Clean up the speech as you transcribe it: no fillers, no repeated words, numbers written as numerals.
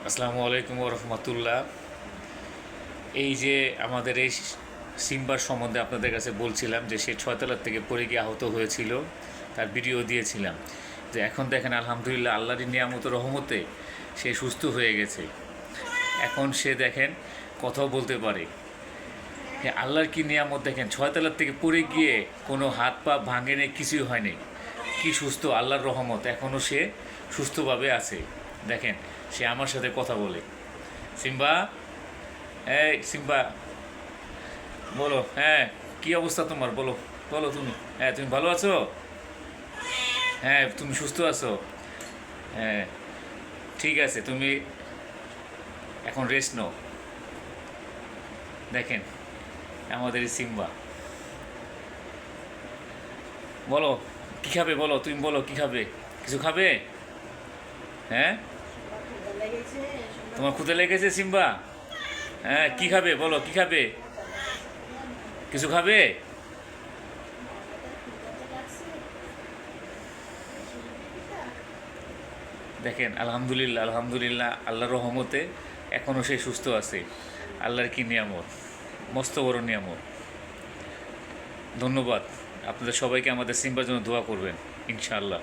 আসসালামু আলাইকুম রহমতুল্লাহ। এই যে আমাদের এই সিম্বার সম্বন্ধে আপনাদের কাছে বলছিলাম যে সে ছয়তলার থেকে পড়ে গিয়ে আহত হয়েছিল, তার ভিডিও দিয়েছিলাম। যে এখন দেখেন আলহামদুলিল্লাহ আল্লাহর নিয়ামত রহমতে সে সুস্থ হয়ে গেছে। এখন সে দেখেন কথাও বলতে পারে। হ্যাঁ, আল্লাহর কি নিয়ামত দেখেন, ছয়তলার থেকে পড়ে গিয়ে কোনো হাত পা ভাঙেনি, কিছুই হয়নি, কি সুস্থ আল্লাহর রহমত। এখনও সে সুস্থভাবে আছে। দেখেন সে আমার সাথে কথা বলে। সিম্বা, এই সিম্বা, বলো। হ্যাঁ, কি অবস্থা তোমার, বলো বলো তুমি। হ্যাঁ, তুমি ভালো আছো? হ্যাঁ, তুমি সুস্থ আছো? হ্যাঁ, ঠিক আছে, তুমি এখন রেস্ট নাও। দেখেন আমাদের এই সিম্বা, বলো কী খাবে, বলো তুমি, বলো কী খাবে, কিছু খাবে? হ্যাঁ, তোমার ক্ষুদে লেগেছে সিম্বা? হ্যাঁ, কী খাবে বলো, কী খাবে, কিছু খাবে? দেখেন আলহামদুলিল্লাহ, আলহামদুলিল্লাহ আল্লাহর রহমতে এখনও সে সুস্থ আছে। আল্লাহর কি নিয়ামত, মস্ত বড় নিয়ামত। ধন্যবাদ। আপনাদের সবাইকে আমাদের সিম্বার জন্য দোয়া করবেন ইনশাআল্লাহ।